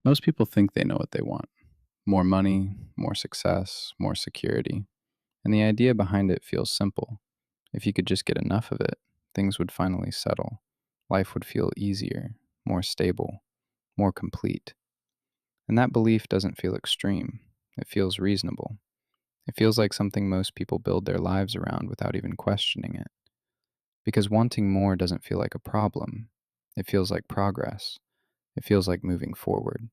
Most people think they know what they want: more money, more success, more security. And the idea behind it feels simple. If you could just get enough of it, things would finally settle. Life would feel easier, more stable, more complete. And that belief doesn't feel extreme. It feels reasonable. It feels like something most people build their lives around without even questioning it. Because wanting more doesn't feel like a problem. It feels like progress. It feels like moving forward.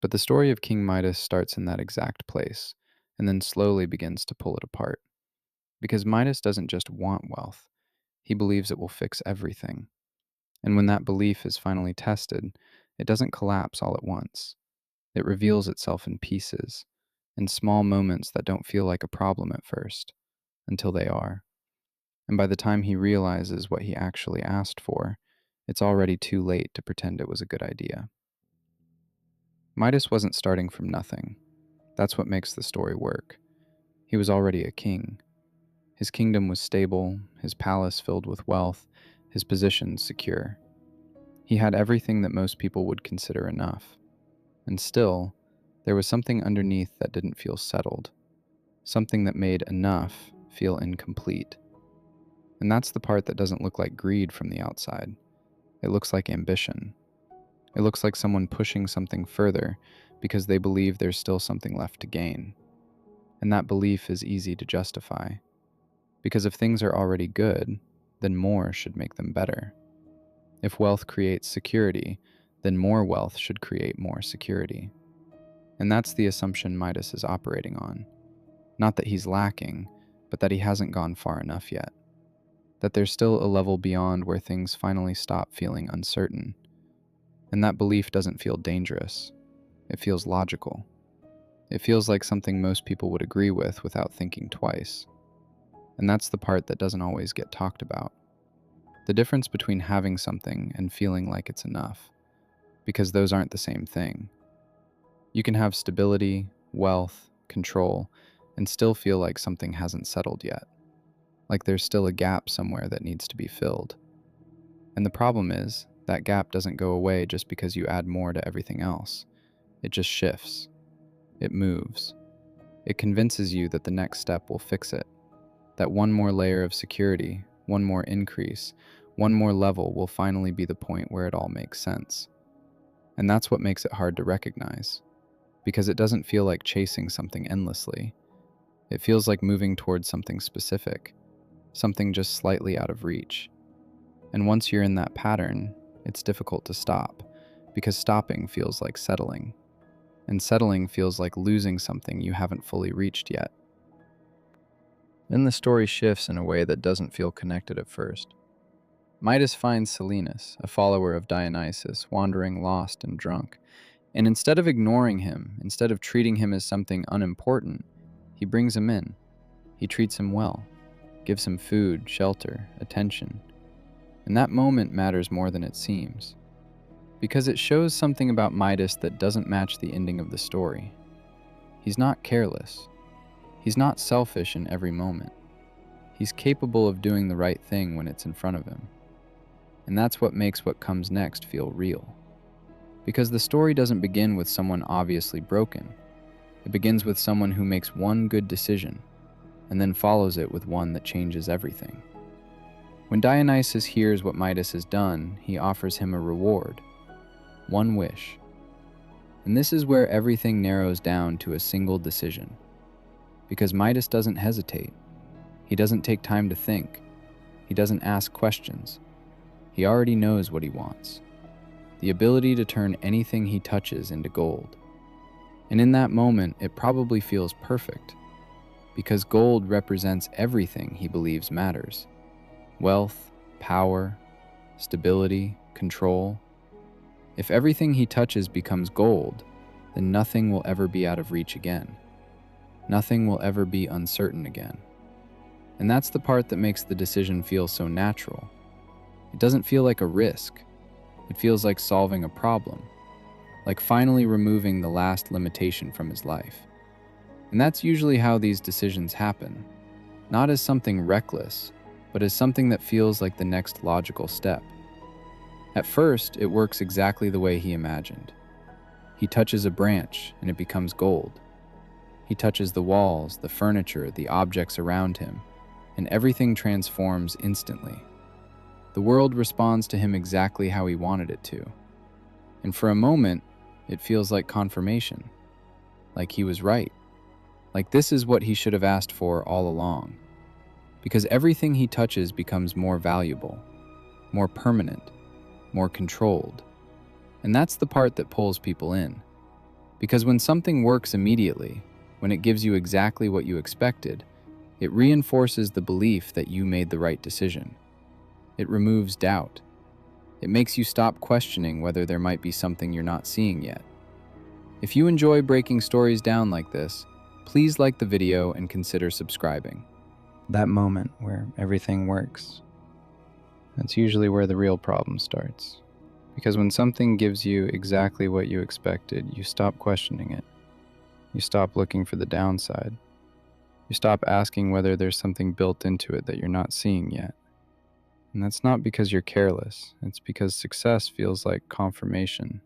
But the story of King Midas starts in that exact place, and then slowly begins to pull it apart. Because Midas doesn't just want wealth, he believes it will fix everything. And when that belief is finally tested, it doesn't collapse all at once. It reveals itself in pieces, in small moments that don't feel like a problem at first, until they are. And by the time he realizes what he actually asked for, it's already too late to pretend it was a good idea. Midas wasn't starting from nothing. That's what makes the story work. He was already a king. His kingdom was stable, his palace filled with wealth, his position secure. He had everything that most people would consider enough. And still, there was something underneath that didn't feel settled, something that made enough feel incomplete. And that's the part that doesn't look like greed from the outside. It looks like ambition. It looks like someone pushing something further because they believe there's still something left to gain. And that belief is easy to justify. Because if things are already good, then more should make them better. If wealth creates security, then more wealth should create more security. And that's the assumption Midas is operating on. Not that he's lacking, but that he hasn't gone far enough yet. That there's still a level beyond where things finally stop feeling uncertain. And that belief doesn't feel dangerous. It feels logical. It feels like something most people would agree with without thinking twice. And that's the part that doesn't always get talked about. The difference between having something and feeling like it's enough, because those aren't the same thing. You can have stability, wealth, control, and still feel like something hasn't settled yet, like there's still a gap somewhere that needs to be filled. And the problem is, that gap doesn't go away just because you add more to everything else. It just shifts. It moves. It convinces you that the next step will fix it, that one more layer of security, one more increase, one more level will finally be the point where it all makes sense. And that's what makes it hard to recognize, because it doesn't feel like chasing something endlessly. It feels like moving towards something specific, something just slightly out of reach. And once you're in that pattern, it's difficult to stop, because stopping feels like settling, and settling feels like losing something you haven't fully reached yet. Then the story shifts in a way that doesn't feel connected at first. Midas finds Silenus, a follower of Dionysus, wandering lost and drunk. And instead of ignoring him, instead of treating him as something unimportant, he brings him in. He treats him well, gives him food, shelter, attention. And that moment matters more than it seems, because it shows something about Midas that doesn't match the ending of the story. He's not careless. He's not selfish in every moment. He's capable of doing the right thing when it's in front of him. And that's what makes what comes next feel real. Because the story doesn't begin with someone obviously broken. It begins with someone who makes one good decision, and then follows it with one that changes everything. When Dionysus hears what Midas has done, he offers him a reward, one wish. And this is where everything narrows down to a single decision. Because Midas doesn't hesitate. He doesn't take time to think. He doesn't ask questions. He already knows what he wants: the ability to turn anything he touches into gold. And in that moment, it probably feels perfect, because gold represents everything he believes matters: wealth, power, stability, control. If everything he touches becomes gold, then nothing will ever be out of reach again. Nothing will ever be uncertain again. And that's the part that makes the decision feel so natural. It doesn't feel like a risk. It feels like solving a problem, like finally removing the last limitation from his life. And that's usually how these decisions happen, not as something reckless, but as something that feels like the next logical step. At first, it works exactly the way he imagined. He touches a branch and it becomes gold. He touches the walls, the furniture, the objects around him, and everything transforms instantly. The world responds to him exactly how he wanted it to. And for a moment, it feels like confirmation, like he was right, like this is what he should have asked for all along. Because everything he touches becomes more valuable, more permanent, more controlled. And that's the part that pulls people in. Because when something works immediately, when it gives you exactly what you expected, it reinforces the belief that you made the right decision. It removes doubt. It makes you stop questioning whether there might be something you're not seeing yet. If you enjoy breaking stories down like this, please like the video and consider subscribing. That moment where everything works, that's usually where the real problem starts. Because when something gives you exactly what you expected, you stop questioning it. You stop looking for the downside. You stop asking whether there's something built into it that you're not seeing yet. And that's not because you're careless. It's because success feels like confirmation.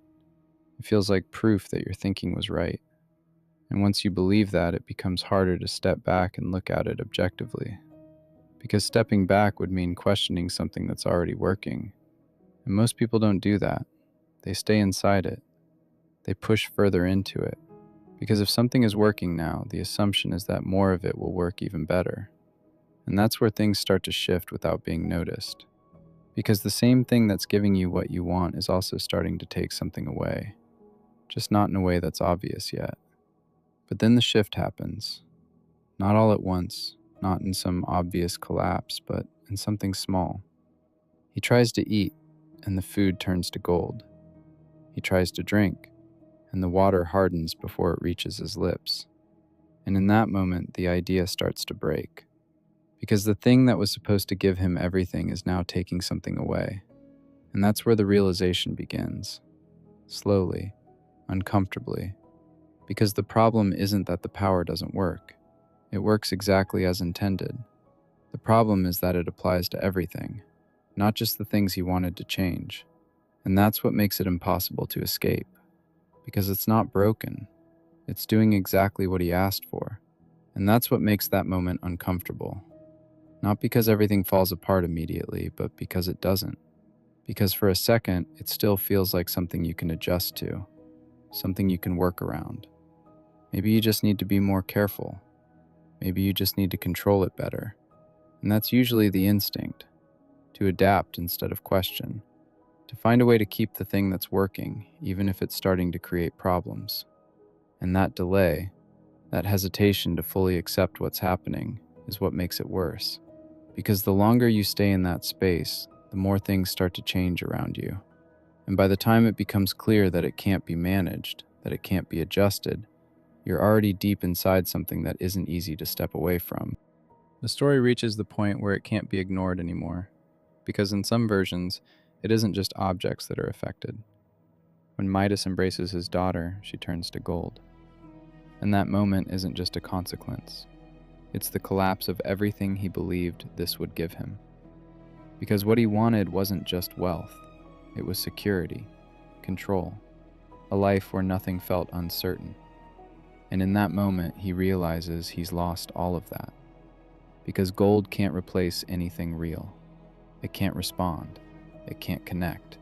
It feels like proof that your thinking was right. And once you believe that, it becomes harder to step back and look at it objectively. Because stepping back would mean questioning something that's already working. And most people don't do that. They stay inside it. They push further into it. Because if something is working now, the assumption is that more of it will work even better. And that's where things start to shift without being noticed. Because the same thing that's giving you what you want is also starting to take something away. Just not in a way that's obvious yet. But then the shift happens. Not all at once, not in some obvious collapse, but in something small. He tries to eat, and the food turns to gold. He tries to drink, and the water hardens before it reaches his lips. And in that moment, the idea starts to break. Because the thing that was supposed to give him everything is now taking something away. And that's where the realization begins. Slowly, uncomfortably. Because the problem isn't that the power doesn't work. It works exactly as intended. The problem is that it applies to everything, not just the things he wanted to change. And that's what makes it impossible to escape. Because it's not broken. It's doing exactly what he asked for. And that's what makes that moment uncomfortable. Not because everything falls apart immediately, but because it doesn't. Because for a second, it still feels like something you can adjust to, something you can work around. Maybe you just need to be more careful. Maybe you just need to control it better. And that's usually the instinct, to adapt instead of question, to find a way to keep the thing that's working, even if it's starting to create problems. And that delay, that hesitation to fully accept what's happening, is what makes it worse. Because the longer you stay in that space, the more things start to change around you. And by the time it becomes clear that it can't be managed, that it can't be adjusted, you're already deep inside something that isn't easy to step away from. The story reaches the point where it can't be ignored anymore, because in some versions, it isn't just objects that are affected. When Midas embraces his daughter, she turns to gold. And that moment isn't just a consequence. It's the collapse of everything he believed this would give him. Because what he wanted wasn't just wealth, it was security, control, a life where nothing felt uncertain. And in that moment, he realizes he's lost all of that. Because gold can't replace anything real. It can't respond. It can't connect.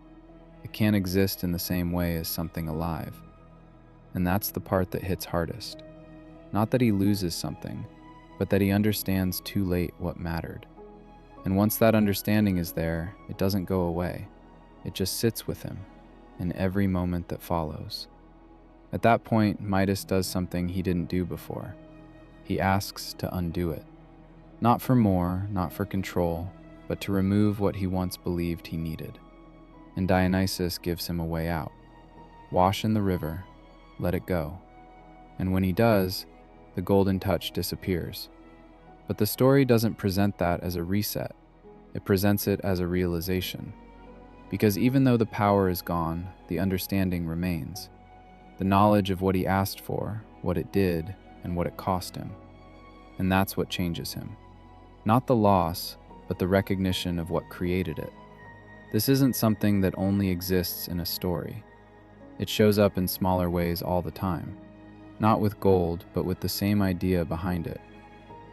It can't exist in the same way as something alive. And that's the part that hits hardest. Not that he loses something, but that he understands too late what mattered. And once that understanding is there, it doesn't go away. It just sits with him in every moment that follows. At that point, Midas does something he didn't do before. He asks to undo it. Not for more, not for control, but to remove what he once believed he needed. And Dionysus gives him a way out. Wash in the river, let it go. And when he does, the golden touch disappears. But the story doesn't present that as a reset. It presents it as a realization. Because even though the power is gone, the understanding remains. The knowledge of what he asked for, what it did, and what it cost him. And that's what changes him. Not the loss, but the recognition of what created it. This isn't something that only exists in a story. It shows up in smaller ways all the time, not with gold, but with the same idea behind it.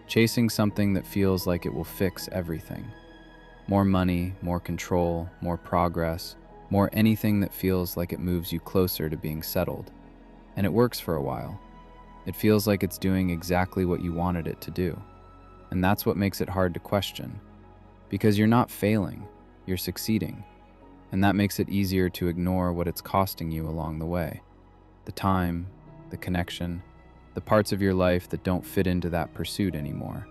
Chasing something that feels like it will fix everything. More money, more control, more progress, more anything that feels like it moves you closer to being settled. And it works for a while. It feels like it's doing exactly what you wanted it to do. And that's what makes it hard to question. Because you're not failing, you're succeeding. And that makes it easier to ignore what it's costing you along the way. The time, the connection, the parts of your life that don't fit into that pursuit anymore.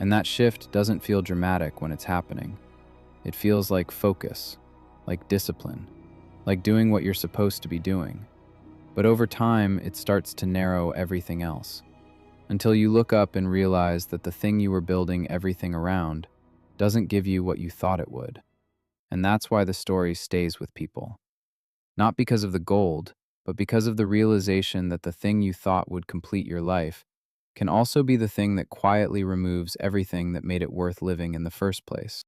And that shift doesn't feel dramatic when it's happening. It feels like focus, like discipline, like doing what you're supposed to be doing. But over time, it starts to narrow everything else, until you look up and realize that the thing you were building everything around doesn't give you what you thought it would. And that's why the story stays with people. Not because of the gold, but because of the realization that the thing you thought would complete your life can also be the thing that quietly removes everything that made it worth living in the first place.